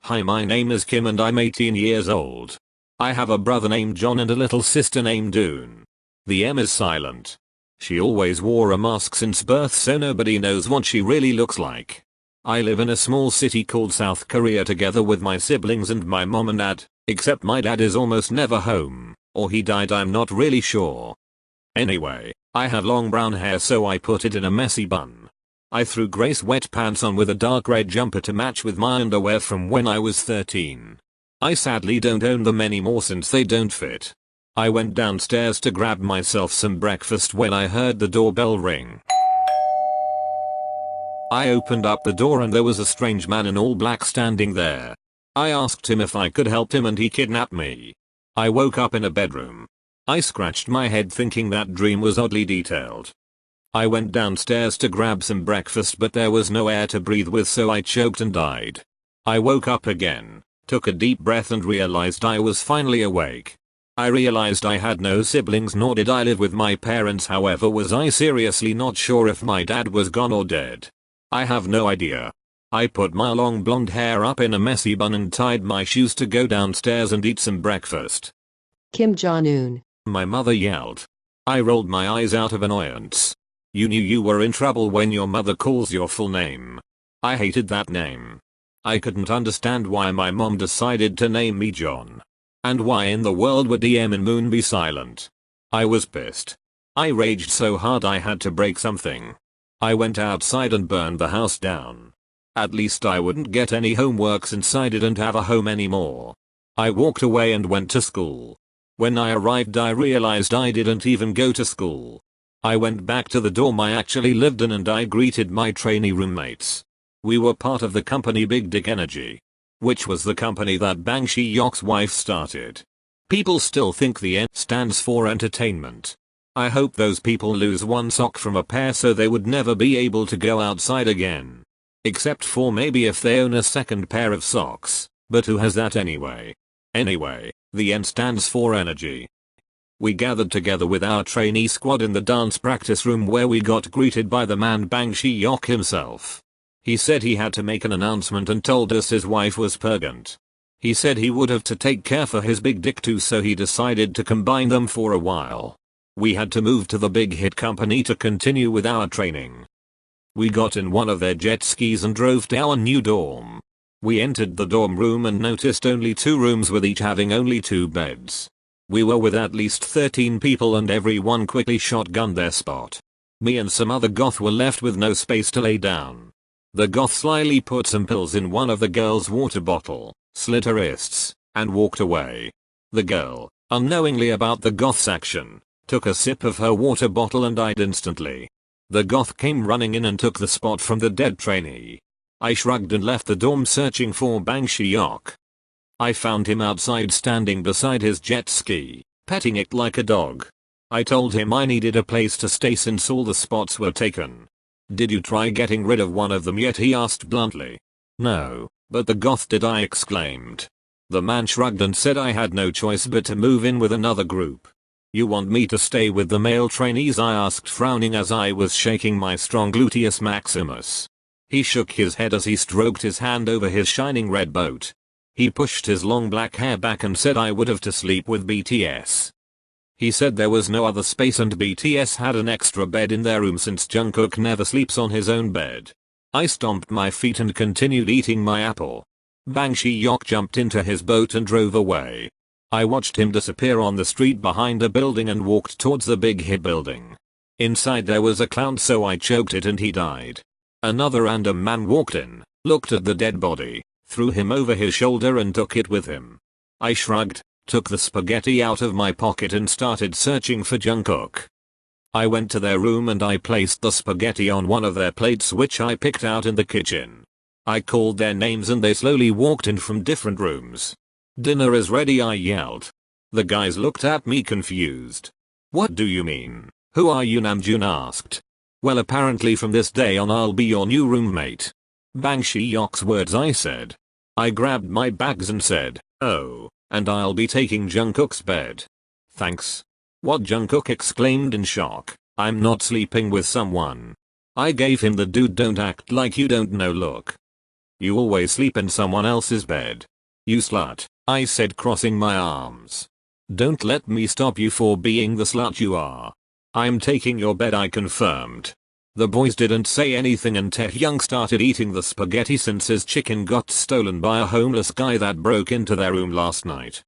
Hi, my name is Kim and I'm 18 years old. I have a brother named John and a little sister named Doon. The M is silent. She always wore a mask since birth so nobody knows what she really looks like. I live in a small city called South Korea together with my siblings and my mom and dad, except my dad is almost never home, or he died, I'm not really sure. Anyway, I had long brown hair so I put it in a messy bun. I threw gray sweatpants on with a dark red jumper to match with my underwear from when I was 13. I sadly don't own them anymore since they don't fit. I went downstairs to grab myself some breakfast when I heard the doorbell ring. I opened up the door and there was a strange man in all black standing there. I asked him if I could help him and he kidnapped me. I woke up in a bedroom. I scratched my head thinking that dream was oddly detailed. I went downstairs to grab some breakfast but there was no air to breathe with so I choked and died. I woke up again, took a deep breath and realized I was finally awake. I realized I had no siblings nor did I live with my parents, however was I seriously not sure if my dad was gone or dead. I have no idea. I put my long blonde hair up in a messy bun and tied my shoes to go downstairs and eat some breakfast. Kim Jong-un. My mother yelled. I rolled my eyes out of annoyance. You knew you were in trouble when your mother calls your full name. I hated that name. I couldn't understand why my mom decided to name me John. And why in the world would DM and Moon be silent? I was pissed. I raged so hard I had to break something. I went outside and burned the house down. At least I wouldn't get any homework since I didn't have a home anymore. I walked away and went to school. When I arrived I realized I didn't even go to school. I went back to the dorm I actually lived in and I greeted my trainee roommates. We were part of the company Big Dick Energy, which was the company that Bang Shi-hyuk's wife started. People still think the N stands for entertainment. I hope those people lose one sock from a pair so they would never be able to go outside again. Except for maybe if they own a second pair of socks, but who has that anyway? Anyway, the N stands for energy. We gathered together with our trainee squad in the dance practice room where we got greeted by the man Bang Shi-hyuk himself. He said he had to make an announcement and told us his wife was pregnant. He said he would have to take care for his big dick too so he decided to combine them for a while. We had to move to the big hit company to continue with our training. We got in one of their jet skis and drove to our new dorm. We entered the dorm room and noticed only 2 rooms with each having only 2 beds. We were with at least 13 people and everyone quickly shotgunned their spot. Me and some other goth were left with no space to lay down. The goth slyly put some pills in one of the girl's water bottle, slit her wrists, and walked away. The girl, unknowingly about the goth's action, took a sip of her water bottle and died instantly. The goth came running in and took the spot from the dead trainee. I shrugged and left the dorm searching for Bang Shi-hyuk. I found him outside standing beside his jet ski, petting it like a dog. I told him I needed a place to stay since all the spots were taken. Did you try getting rid of one of them yet? He asked bluntly. No, but the goth did, I exclaimed. The man shrugged and said I had no choice but to move in with another group. You want me to stay with the male trainees? I asked, frowning as I was shaking my strong gluteus maximus. He shook his head as he stroked his hand over his shining red boat. He pushed his long black hair back and said I would have to sleep with BTS. He said there was no other space and BTS had an extra bed in their room since Jungkook never sleeps on his own bed. I stomped my feet and continued eating my apple. Bang Shi-hyuk jumped into his boat and drove away. I watched him disappear on the street behind a building and walked towards the big hit building. Inside there was a clown so I choked it and he died. Another random man walked in, looked at the dead body, threw him over his shoulder and took it with him. I shrugged, took the spaghetti out of my pocket and started searching for Jungkook. I went to their room and I placed the spaghetti on one of their plates which I picked out in the kitchen. I called their names and they slowly walked in from different rooms. Dinner is ready, I yelled. The guys looked at me confused. What do you mean? Who are you? Namjoon asked. Well, apparently from this day on I'll be your new roommate. Bang Shi-hyuk's words, I said. I grabbed my bags and said, oh, and I'll be taking Jungkook's bed. Thanks. What? Jungkook exclaimed in shock. I'm not sleeping with someone. I gave him the dude don't act like you don't know look. You always sleep in someone else's bed. You slut, I said, crossing my arms. Don't let me stop you for being the slut you are. I'm taking your bed, I confirmed. The boys didn't say anything and Taehyung started eating the spaghetti since his chicken got stolen by a homeless guy that broke into their room last night.